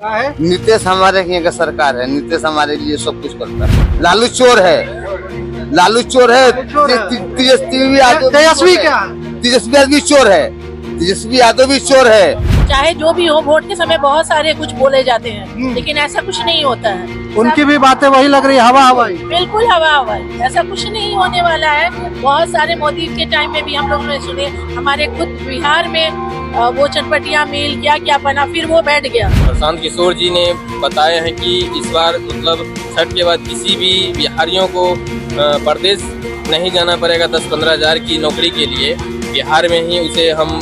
क्या है? नीतीश हमारे यहाँ का सरकार है। नीतीश हमारे लिए सब कुछ करता है। लालू चोर है, लालू चोर है। तेजस्वी यादव, तेजस्वी क्या? तेजस्वी यादव भी चोर है, तेजस्वी यादव भी चोर है। चाहे जो भी हो, वोट के समय बहुत सारे कुछ बोले जाते हैं, लेकिन ऐसा कुछ नहीं होता है। उनकी भी बातें वही लग रही है, हवा हवाई। बिल्कुल हवा हवाई, ऐसा कुछ नहीं होने वाला है। बहुत सारे मोदी के टाइम में भी हम लोगों ने सुने, हमारे खुद बिहार में वो चनपटिया मिल क्या क्या बना, फिर वो बैठ गया। प्रशांत किशोर जी ने बताया है कि इस बार मतलब छठ के बाद किसी भी बिहारियों को प्रदेश नहीं जाना पड़ेगा 10-15 हजार की नौकरी के लिए। बिहार में ही उसे हम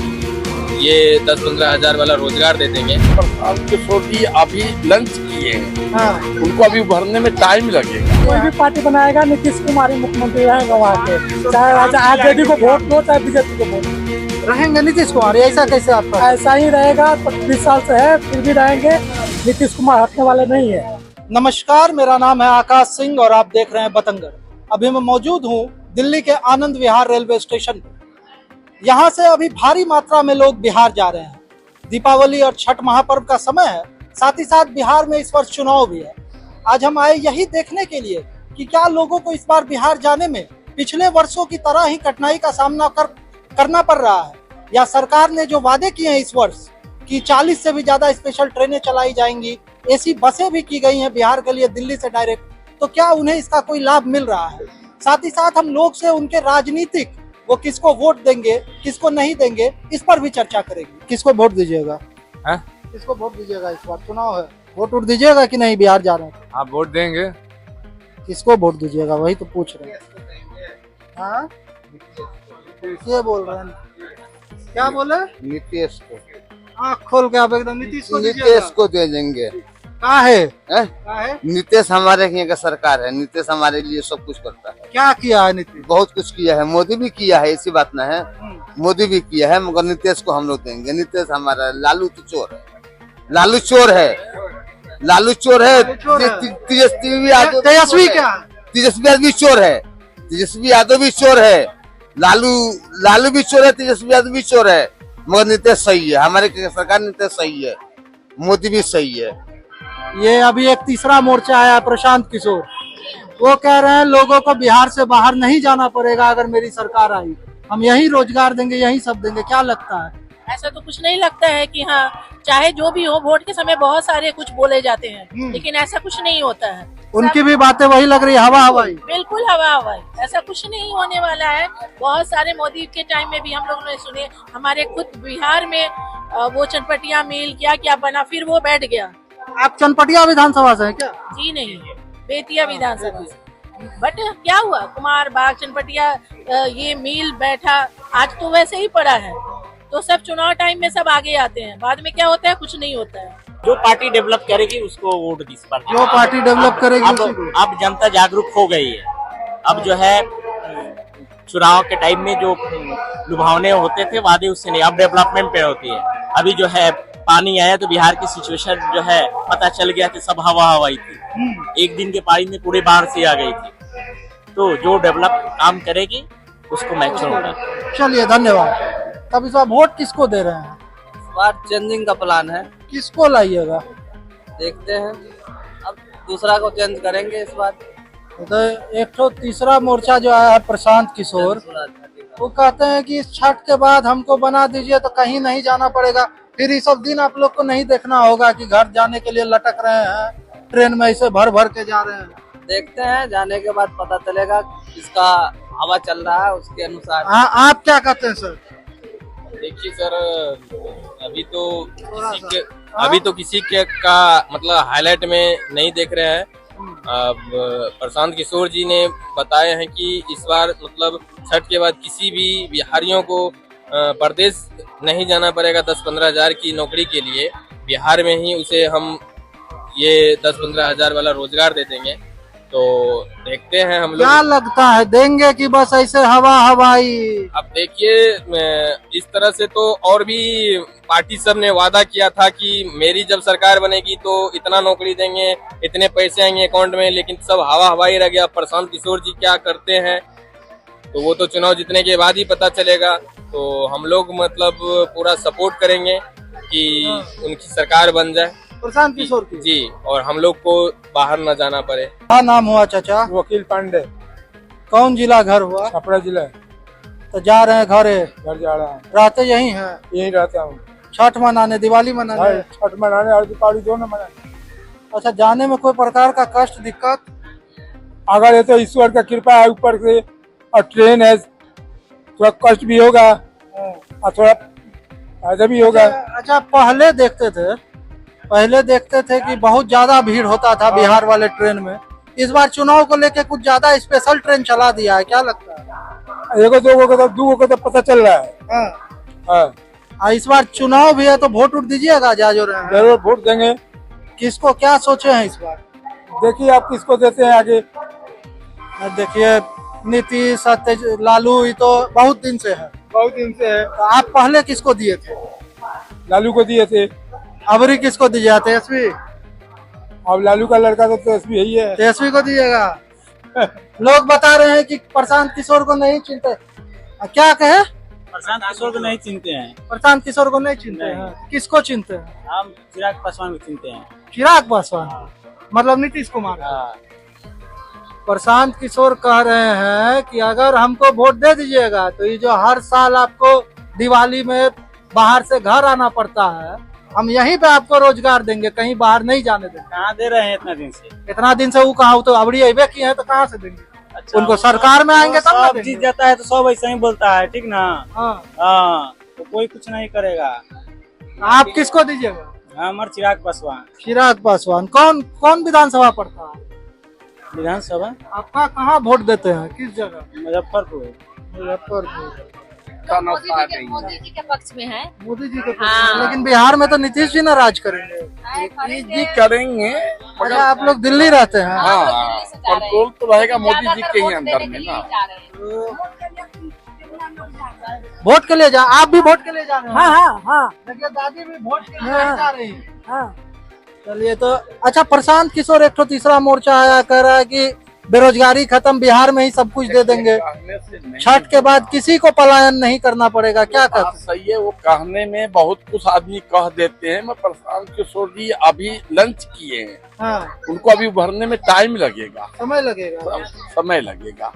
ये 10-15 हजार वाला रोजगार दे देंगे। प्रशांत किशोर जी अभी लंच किए हैं, हाँ। उनको अभी भरने में टाइम लगेगा। कोई भी पार्टी बनाएगा, नीतीश कुमार ही मुख्यमंत्री रहेगा वहाँ के, चाहे आरजेडी को वोट दो चाहे बीजेपी को वोट दो। रहेंगे नीतीश कुमार, ऐसा कैसे आपका? ऐसा ही रहेगा, 20 साल से है, फिर भी रहेंगे। नीतीश कुमार हटने वाले नहीं है। नमस्कार, मेरा नाम है आकाश सिंह और आप देख रहे हैं बतंगर। अभी मैं मौजूद हूँ दिल्ली के आनंद विहार रेलवे स्टेशन पर। यहाँ से अभी भारी मात्रा में लोग बिहार जा रहे हैं। दीपावली और छठ महापर्व का समय है, साथ ही साथ बिहार में इस वर्ष चुनाव भी है। आज हम आए यही देखने के लिए कि क्या लोगों को इस बार बिहार जाने में पिछले वर्षों की तरह ही कठिनाई का सामना करना पड़ रहा है, या सरकार ने जो वादे किए हैं इस वर्ष कि 40 से भी ज्यादा स्पेशल ट्रेनें चलाई जाएंगी, ऐसी बसें भी की गई हैं बिहार के लिए दिल्ली से डायरेक्ट, तो क्या उन्हें इसका कोई लाभ मिल रहा है? साथ ही साथ हम लोग से उनके राजनीतिक, वो किसको वोट देंगे किसको नहीं देंगे, इस पर भी चर्चा करेंगे। किसको वोट दीजिएगा? किसको वोट दीजिएगा? इस बार चुनाव है, वोट दीजिएगा कि नहीं? बिहार जा रहे हैं, आप वोट देंगे? किसको वोट दीजिएगा वही तो पूछ रहे हैं। हाँ, ये बोल रहे हैं। क्या बोले? नीतीश को, आँख खोल के आप एकदम नीतीश को दीजिएगा। नीतीश को दे देंगे। क्या है? हैं? क्या है? नीतीश हमारे यहाँ का सरकार है। नीतीश हमारे लिए सब कुछ करता है। क्या किया है नीतीश? बहुत कुछ किया है, मोदी भी किया है, ऐसी बात न है। मोदी भी किया है, मगर नीतीश को हम लोग देंगे। नीतीश हमारा, लालू तो चोर है, लालू चोर है, लालू चोर है। तेजस्वी यादव, तेजस्वी क्या? तेजस्वी यादव भी चोर है, तेजस्वी यादव भी चोर है। लालू भी चोर है, तेजस्वी यादव भी चोर है, मगर नीतीश सही है। हमारे सरकार नीतीश सही है, मोदी भी सही है। ये अभी एक तीसरा मोर्चा आया, प्रशांत किशोर, वो कह रहे हैं लोगों को बिहार से बाहर नहीं जाना पड़ेगा अगर मेरी सरकार आई, हम यही रोजगार देंगे, यही सब देंगे। क्या लगता है? ऐसा तो कुछ नहीं लगता है कि हाँ, चाहे जो भी हो, वोट के समय बहुत सारे कुछ बोले जाते हैं, लेकिन ऐसा कुछ नहीं होता है। उनकी भी बातें वही लग रही है, हवा हवाई। बिल्कुल हवा हवाई, ऐसा कुछ नहीं होने वाला है। बहुत सारे मोदी के टाइम में भी हम लोगों ने सुने, हमारे खुद बिहार में वो चनपटिया मिल क्या क्या बना, फिर वो बैठ गया। आप चनपटिया विधानसभा से हैं क्या? जी नहीं, बेतिया विधानसभा से। बट क्या हुआ, कुमार बाग चनपटिया ये मिल बैठा, आज तो वैसे ही पड़ा है। तो सब चुनाव टाइम में सब आगे आते हैं, बाद में क्या होता है, कुछ नहीं होता है। जो पार्टी डेवलप करेगी उसको वोट दी। जो पार्टी डेवलप करेगी उसी को। अब जनता जागरूक हो गई है। अब जो है चुनाव के टाइम में जो लुभावने होते थे वादे, उससे नहीं, अब डेवलपमेंट पे होती है। अभी जो है पानी आया तो बिहार की सिचुएशन जो है पता चल गया कि सब हवा हवाई थी। एक दिन के पानी में पूरे बाढ़ से आ गई थी। तो जो डेवलप काम करेगी उसको मैच्योर होगा। चलिए, धन्यवाद। तब इस बार वोट किसको दे रहे हैं? बार चेंजिंग का प्लान है, किसको लाइएगा? देखते हैं, अब दूसरा को चेंज करेंगे इस बार। तो एक तो तीसरा मोर्चा जो आया है, प्रशांत किशोर, वो कहते हैं कि इस छठ के बाद हमको बना दीजिए तो कहीं नहीं जाना पड़ेगा, फिर ये सब दिन आप लोग को नहीं देखना होगा कि घर जाने के लिए लटक रहे हैं, ट्रेन में ऐसे भर भर के जा रहे हैं। देखते हैं, जाने के बाद पता चलेगा किसका हवा चल रहा है उसके अनुसार। हाँ, आप क्या कहते हैं सर? देखिए सर, अभी तो किसी के का मतलब हाईलाइट में नहीं देख रहे हैं। अब प्रशांत किशोर जी ने बताया है कि इस बार मतलब छठ के बाद किसी भी बिहारियों को प्रदेश नहीं जाना पड़ेगा 10-15 हजार की नौकरी के लिए। बिहार में ही उसे हम ये 10-15 हजार वाला रोजगार दे देंगे। तो देखते हैं हम लोग। क्या लगता है, देंगे कि बस ऐसे हवा हवाई? अब देखिए, इस तरह से तो और भी पार्टी सब ने वादा किया था कि मेरी जब सरकार बनेगी तो इतना नौकरी देंगे, इतने पैसे आएंगे अकाउंट में, लेकिन सब हवा हवाई रह गया। प्रशांत किशोर जी क्या करते हैं तो वो तो चुनाव जीतने के बाद ही पता चलेगा। तो हम लोग मतलब पूरा सपोर्ट करेंगे कि उनकी सरकार बन जाए। प्रशांत किशोर की। जी, और हम लोग को बाहर न जाना पड़े। क्या नाम हुआ चाचा? वकील पांडे, कौन जिला घर हुआ? छपरा जिला। तो जा रहे हैं घरे, घर जा रहा हूँ, रहते यहीं हैं? यहीं रहता हूँ। छठ मनाने, दिवाली मनाने? छठ मनाने और दीपावली दोनों मनाने। अच्छा, जाने में कोई प्रकार का कष्ट दिक्कत? अगर ये तो ईश्वर का कृपा है ऊपर से, और ट्रेन है, थोड़ा कष्ट भी होगा और थोड़ा फायदा भी होगा। अच्छा, पहले देखते थे कि बहुत ज्यादा भीड़ होता था बिहार वाले ट्रेन में। इस बार चुनाव को लेके कुछ ज्यादा स्पेशल ट्रेन चला दिया है, क्या लगता है? एगो दो को तो पता चल रहा है। हाँ। इस बार चुनाव भी है तो वोट उठ दीजिएगा, जरूर वोट देंगे। किसको, क्या सोचे हैं इस बार? देखिए आप किसको देते हैं आगे। देखिए, नीतीश, लालू, ये तो बहुत दिन से है। तो आप पहले किसको दिए थे? लालू को दिए थे। अबरी किसको दीजिए? तेजस्वी? अब लालू का लड़का तो तेजस्वी ही है। तेजस्वी को दीजिएगा। लोग बता रहे हैं कि प्रशांत किशोर को नहीं चिंते। क्या कहे? प्रशांत किशोर को नहीं चिंते हैं। प्रशांत किशोर को नहीं चिंते हैं, किसको चिंते हैं? हम चिराग पासवान को चिंते हैं। चिराग पासवान मतलब नीतीश कुमार। प्रशांत किशोर कह रहे हैं कि अगर हमको वोट दे दीजिएगा तो ये जो हर साल आपको दिवाली में बाहर से घर आना पड़ता है, हम यहीं पे आपको रोजगार देंगे, कहीं बाहर नहीं जाने देंगे। कहाँ दे रहे हैं इतना दिन से? इतना दिन से वो कहा, तो अबड़ी अबे किए हैं तो कहाँ से देंगे? अच्छा, उनको सरकार में आएंगे तब ना सब देंगे। जीत जाता है तो सब ऐसा ही बोलता है, ठीक ना? हाँ। तो कोई कुछ नहीं करेगा। आप किसको दीजिएगा? हमारे चिराग पासवान। चिराग पासवान। कौन कौन विधानसभा पड़ता है? विधानसभा आपका कहाँ वोट देते हैं, किस जगह? मुजफ्फरपुर। मुजफ्फरपुर। मोदी जी के पक्ष में है। मोदी जी के हाँ। लेकिन बिहार में तो नीतीश जी ना राज करेंगे। जी करेंगे, अच्छा, आप लोग दिल्ली रहते हैं? हाँ, कंट्रोल तो रहेगा मोदी जी के ही अंदर में ना। वोट के लिए आप भी वोट के लिए जा रहे हैं? हाँ हाँ। देखिए, दादी भी वोट के लिए जा रही है। चलिए, तो अच्छा, प्रशांत किशोर एक तो तीसरा मोर्चा आया, कह रहा है कि बेरोजगारी खत्म, बिहार में ही सब कुछ दे देंगे, छठ के बाद किसी को पलायन नहीं करना पड़ेगा। क्या कहते हैं? सही है, वो कहने में बहुत कुछ आदमी कह देते हैं। मैं प्रशांत किशोर जी अभी लंच किए हैं। हाँ। उनको अभी उभरने में टाइम लगेगा, समय लगेगा।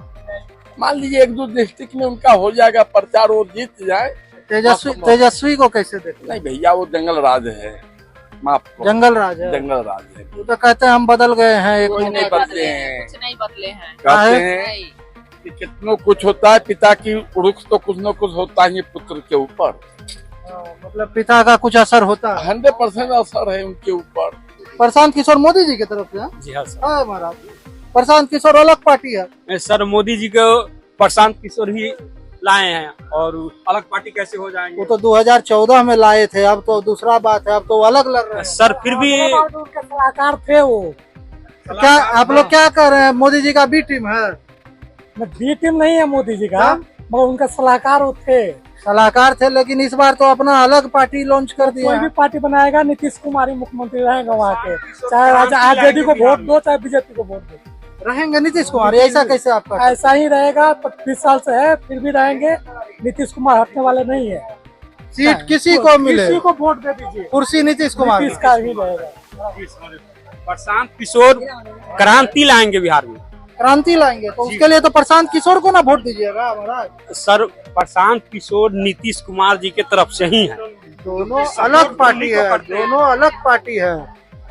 मान लीजिए 1-2 डिस्ट्रिक्ट में उनका हो जाएगा प्रचार, वो जीत जाए। तेजस्वी को कैसे देखते? नहीं भैया, वो जंगल राज है, माफ करो। जंगल राज है। जंगल राज है। वो तो कहते हैं हम बदल गए हैं। कोई नहीं बदले हैं। कुछ नहीं बदले हैं। कहते हैं कि कितनों कुछ होता है, पिता की रुख तो कुछ न कुछ होता ही पुत्र के ऊपर। मतलब पिता का कुछ असर होता है। 100% असर है उनके ऊपर। प्रशांत किशोर मोदी जी की तरफ से? जी हाँ सर। महाराज, प्रशांत किशोर अलग पार्टी है सर। मोदी जी को प्रशांत किशोर ही लाए हैं, और अलग पार्टी कैसे हो जाएंगे? वो तो 2014 में लाए थे, अब तो दूसरा बात है, अब तो अलग लग रहे हैं। सर फिर भी उनके सलाहकार थे वो। क्या आप लोग क्या कर रहे हैं? मोदी जी का बी टीम है? बी टीम नहीं है मोदी जी का, मगर उनका सलाहकार थे। सलाहकार थे, लेकिन इस बार तो अपना अलग पार्टी लॉन्च कर दिया। कोई भी पार्टी बनाएगा, नीतीश कुमार ही मुख्यमंत्री रहेगा वहाँ के, चाहे आरजेडी को वोट दो चाहे बीजेपी को वोट दो, रहेंगे नीतीश कुमार। ऐसा कैसे आपका? ऐसा ही रहेगा। 25 साल से है, फिर भी रहेंगे। नीतीश कुमार हटने वाले नहीं है। सीट किसी को मिले, किसी को वोट दे दीजिए, कुर्सी नीतीश कुमार नीतीश का ही रहेगा। प्रशांत किशोर क्रांति लाएंगे बिहार में। क्रांति लाएंगे तो उसके लिए तो प्रशांत किशोर को ना वोट दीजिएगा महाराज। सर प्रशांत किशोर नीतीश कुमार जी के तरफ से ही है। दोनों अलग पार्टी है, दोनों अलग पार्टी है।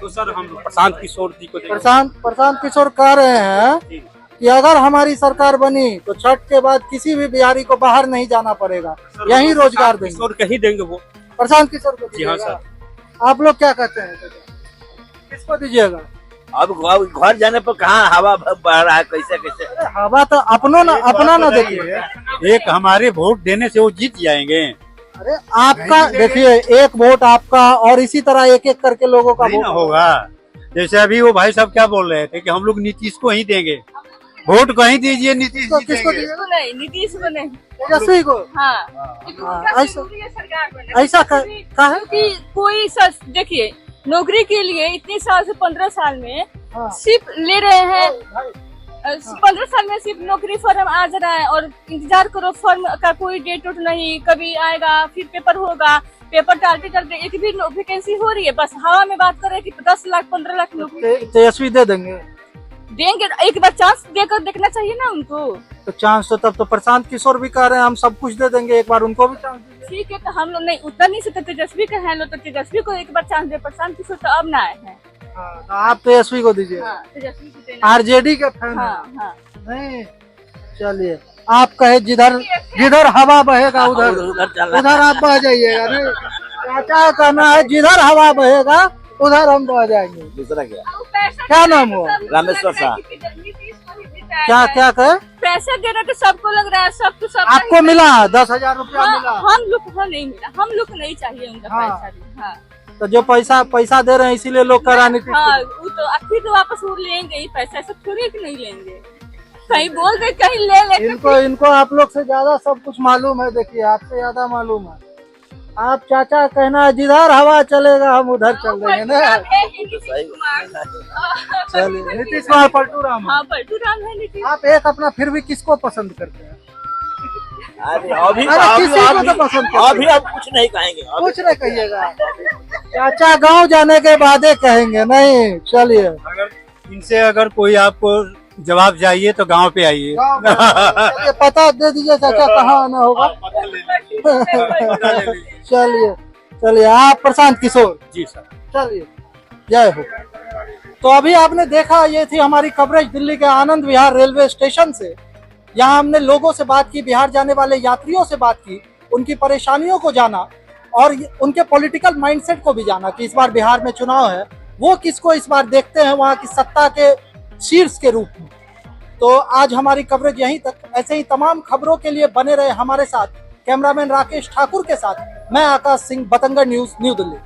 तो सर हम प्रशांत किशोर जी को प्रशांत किशोर कह रहे हैं कि अगर हमारी सरकार बनी तो छठ के बाद किसी भी बिहारी को बाहर नहीं जाना पड़ेगा, यही रोजगार देंगे। किशोर कहीं देंगे वो, प्रशांत किशोर को। जी हाँ सर। आप लोग क्या कहते हैं, किसको दीजिएगा? अब घर जाने पर कहाँ हवा बह रहा है, कैसे कैसे? हवा तो अपना ना देखिए। एक हमारे वोट देने से वो जीत जाएंगे। अरे आपका देखिए, एक वोट आपका और इसी तरह एक एक करके लोगों का वोट होगा। जैसे अभी वो भाई साहब क्या बोल रहे थे कि हम लोग नीतीश को ही देंगे, वोट कहीं दीजिए, नीतीश को किसको नहीं, नीतीश को नहीं, तेजस्वी को। ऐसा कहा है कि कोई देखिए नौकरी के लिए इतने साल से 15 साल में सिर्फ ले रहे हैं। 15 साल में सिर्फ नौकरी फॉर्म आ जा रहा है और इंतजार करो, फॉर्म का कोई डेट उठ नहीं, कभी आएगा फिर पेपर होगा, पेपर डालते डालते एक भी वैकेंसी हो रही है, बस हवा में बात कर रहे हैं कि 10 लाख 15 लाख नौकरी तेजस्वी दे देंगे। देंगे, एक बार चांस देकर देखना चाहिए ना उनको। तो चांस तो तब तो प्रशांत किशोर भी कह रहे हैं हम सब कुछ दे देंगे, एक बार उनको भी चांस दीजिए। ठीक है, तो हम लोग नहीं उतना नहीं सकते, तेजस्वी का है लोग, तो तेजस्वी को एक बार चांस दे। प्रशांत किशोर तो अब ना आए हैं। तो आप तेजस्वी को दीजिए। हाँ, तेजस्वी को देना। आरजेडी के फैन हैं? हाँ, हाँ। नहीं, चलिए आप कहे जिधर हवा बहेगा उधर आप बह जाइएगा। नहीं, चाचा कहना है जिधर हवा बहेगा उधर हम बह जाएंगे। दूसरा क्या नाम हुआ? रामेश्वर शाह। क्या क्या कहे? पैसे देना तो सबको लग रहा है, सबको सब आपको मिला 10,000 रुपया मिला? हम लोग को नहीं मिला, हम लोग को नहीं चाहिए उनका हाँ। पैसा भी। हाँ। तो जो पैसा दे रहे हैं इसीलिए लोग कह रहे हैं हाँ, वो तो आखिर तो वापस वो लेंगे ही पैसा, ऐसा थोड़ी कि नहीं लेंगे। कहीं बोल दे कहीं ले ले। इनको आप लोग से ज्यादा सब कुछ मालूम है। देखिए आपसे ज्यादा मालूम है। आप चाचा कहना है जिधर हवा चलेगा हम उधर चल देंगे ना। चलिए नीतीश कुमार पलटू राम। हाँ, पलटू राम है नीतीश। आप एक अपना फिर भी किसको पसंद करते हैं? अभी किसी को तो पसंद करते हैं। अभी अब कुछ नहीं कहेंगे, कुछ नहीं कहिएगा, चाचा गांव जाने के बाद कहेंगे। नहीं, चलिए इनसे अगर कोई आपको जवाब चाहिए तो गांव पे आइए। चलिए पता दे दीजिए चाचा कहाँ आना होगा। चलिए आप प्रशांत किशोर जी सर। चलिए जय हो। तो अभी आपने देखा, ये थी हमारी कवरेज दिल्ली के आनंद विहार रेलवे स्टेशन से। यहाँ हमने लोगों से बात की, बिहार जाने वाले यात्रियों से बात की, उनकी परेशानियों को जाना और उनके पॉलिटिकल माइंडसेट को भी जाना कि इस बार बिहार में चुनाव है, वो किसको इस बार देखते हैं वहाँ की सत्ता के शीर्ष के रूप में। तो आज हमारी कवरेज यहीं तक। ऐसे ही तमाम खबरों के लिए बने रहे हमारे साथ। कैमरामैन राकेश ठाकुर के साथ मैं आकाश सिंह, बतंगड़ न्यूज, न्यू दिल्ली।